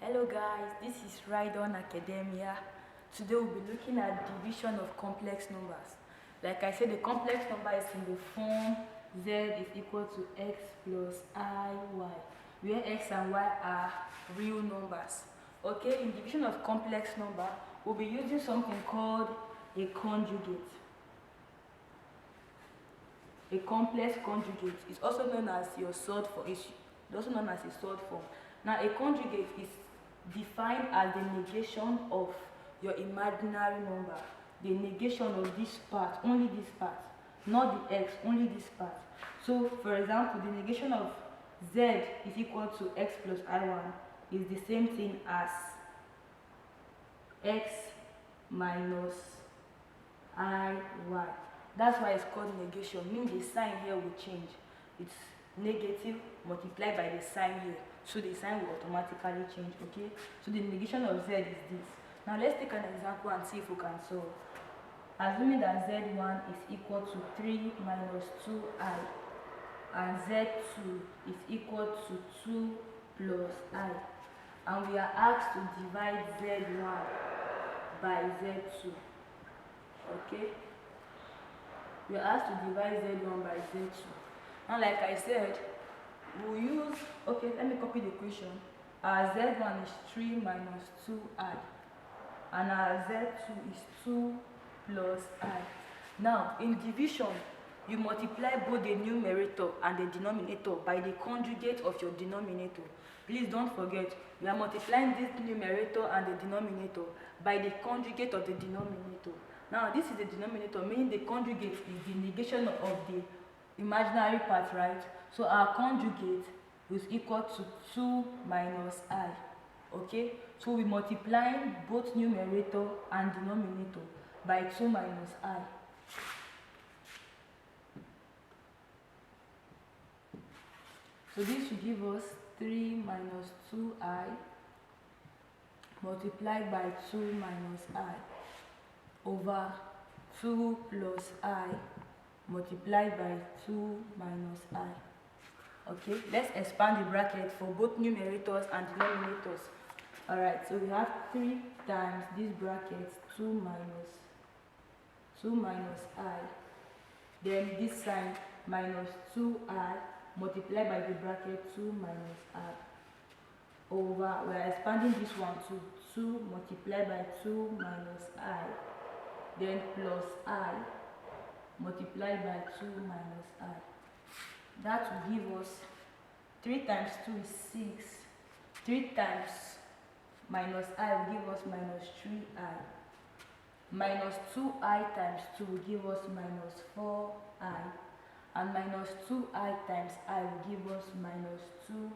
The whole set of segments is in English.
Hello guys, this is Rydon Academia. Today we'll be looking at division of complex numbers. Like I said, the complex number is in the form z is equal to x plus iy, where x and y are real numbers. Okay, in division of complex number, we'll be using something called a conjugate. A complex conjugate is also known as your surd form. It's also known as a surd form. Now, a conjugate is defined as the negation of your imaginary number. The negation of this part, only this part, not the x, only this part. So, for example, the negation of z is equal to x plus I1 is the same thing as x minus iy. That's why it's called negation, meaning the sign here will change. It's negative multiplied by the sign here, so the sign will automatically change. Okay, so the negation of z is this. Now let's take an example and see if we can solve. Assuming that z1 is equal to 3 minus 2i and z2 is equal to 2 plus i, and we are asked to divide z1 by z2. Okay, we are asked to divide z1 by z2. Now, like I said, we'll use, okay, let me copy the equation. Our z1 is 3 minus 2i, and our z2 is 2 plus i. Now, in division, you multiply both the numerator and the denominator by the conjugate of your denominator. Please don't forget, we are multiplying this numerator and the denominator by the conjugate of the denominator. Now, this is the denominator, meaning the conjugate is the negation of the imaginary part, right? So our conjugate is equal to 2 minus I. Okay, so we multiplying both numerator and denominator by 2 minus I. So this should give us 3 minus 2i multiplied by 2 minus I over 2 plus I multiplied by 2 minus I. Okay, let's expand the bracket for both numerators and denominators. Alright, so we have 3 times this bracket, 2 minus I. Then this sign minus 2I multiplied by the bracket 2 minus I. Over, we are expanding this one to 2 multiplied by 2 minus I. Then plus I multiplied by 2 minus I. That will give us 3 times 2 is 6. 3 times minus I will give us minus 3i. Minus 2i times 2 will give us minus 4i. And minus 2i times I will give us minus 2.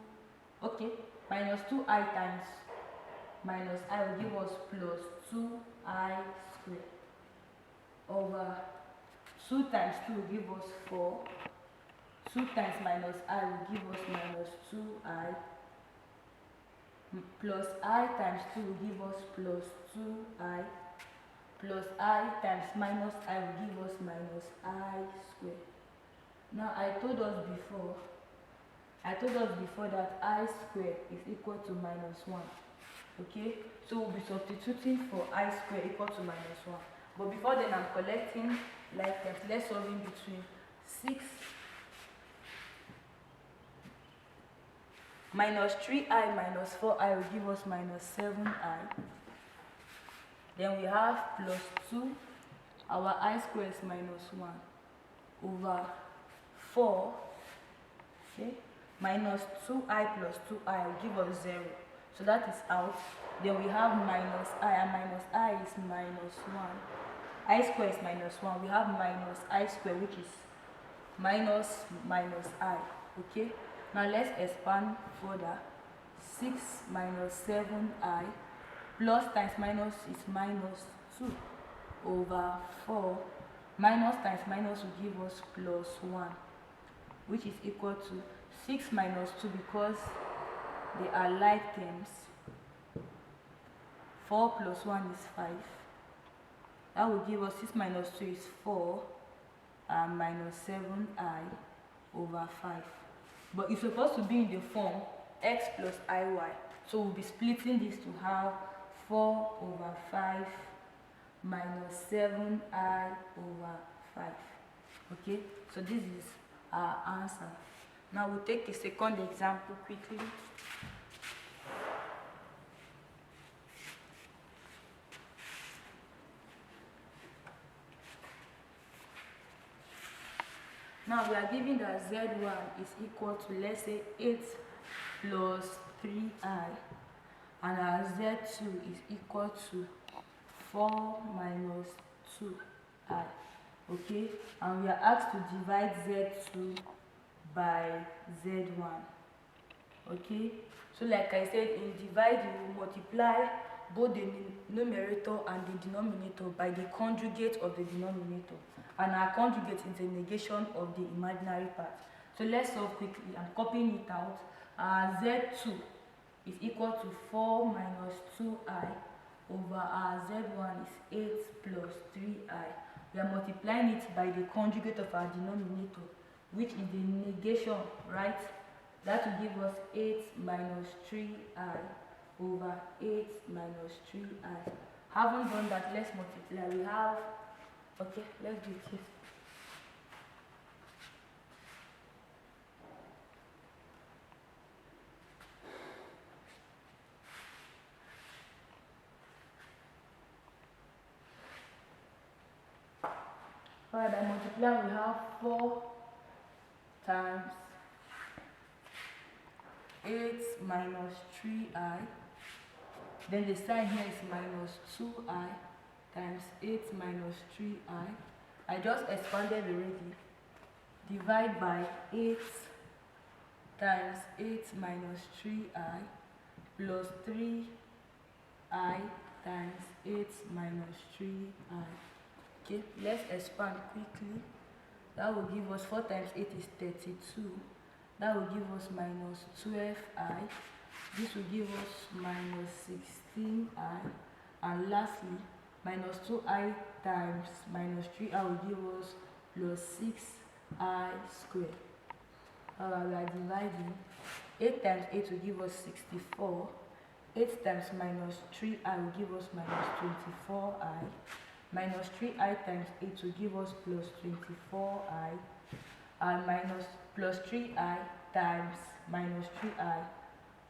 Okay, minus 2i times minus I will give us plus 2i squared. Over 2 times 2 will give us 4. 2 times minus I will give us minus 2i. Plus I times 2 will give us plus 2i. Plus I times minus I will give us minus I squared. Now I told us before that I squared is equal to minus 1. Okay, so we'll be substituting for I squared equal to minus 1. But before then, I'm collecting like that. Let's solve in between. 6 minus 3i minus 4i will give us minus 7i. Then we have plus 2. Our I squared is minus 1 over 4. Okay, minus 2i plus 2i will give us 0. So that is out. Then we have minus I, and minus I is minus 1. I squared is minus 1. We have minus I squared, which is minus I. Okay, now let's expand further. 6 minus 7i plus times minus is minus 2 over 4. Minus times minus will give us plus 1, which is equal to 6 minus 2 because they are like terms. 4 plus 1 is 5. That will give us 6 minus 2 is 4 and minus 7i over 5. But it's supposed to be in the form x plus iy So we'll be splitting this to have 4 over 5 minus 7i over 5. Okay, so this is our answer. Now we'll take a second example quickly. Now we are given that z1 is equal to, let's say, 8 plus 3i, and our z2 is equal to 4 minus 2i. Okay, and we are asked to divide z2 by z1. Okay, so like I said, in divide you will multiply both the numerator and the denominator by the conjugate of the denominator, and our conjugate is a negation of the imaginary part. So let's solve quickly. I'm copying it out. Our z2 is equal to 4 minus 2i over our z1 is 8 plus 3i. We are multiplying it by the conjugate of our denominator, which is the negation, right? That will give us 8 minus 3i over 8 minus 3i. Having done that, let's multiply. We have, okay, let's do it. Alright, by multiplying, we have 4 times 8 minus 3i. Then the sign here is minus 2i times 8 minus 3i. I just expanded already. Divide by 8 times 8 minus 3i plus 3i times 8 minus 3i. Okay, let's expand quickly. That will give us 4 times 8 is 32. That will give us minus 12i. This will give us minus 16i. And lastly, minus 2i times minus 3i will give us plus 6i squared. Alright, we are dividing. 8 times 8 will give us 64. 8 times minus 3i will give us minus 24i. Minus 3i times 8 will give us plus 24i. And minus plus 3i times minus 3i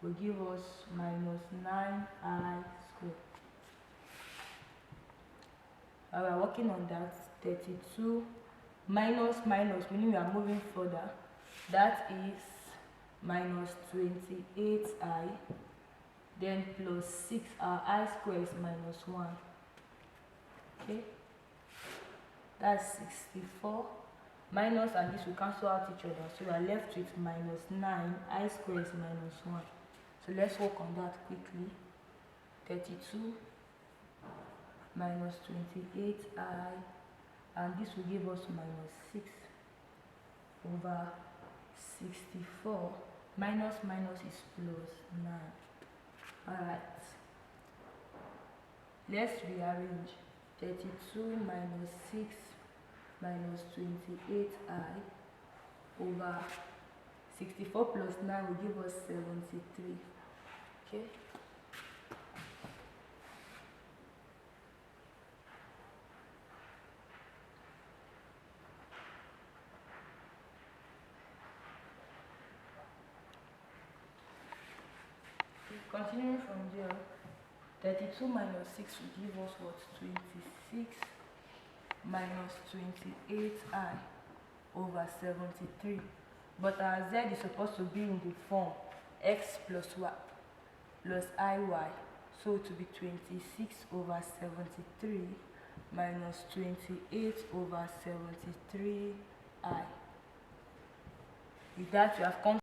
will give us minus 9i squared. We are working on that. 32 minus minus, meaning we are moving further. That is minus 28i. Then plus 6, our I squared is minus 1. Okay, that's 64. Minus and this will cancel out each other, so we are left with minus 9. I squared is minus 1. So let's work on that quickly. 32 minus 28i, and this will give us minus 6 over 64. Minus minus is plus 9. Alright, let's rearrange. 32 minus 6 minus 28i over 64 plus 9 will give us 73. Okay. Continuing from there, 32 minus 6 will give us what? 26 minus 28i over 73. But our z is supposed to be in the form x plus y plus iy. So it will be 26 over 73 minus 28 over 73i. With that, we have come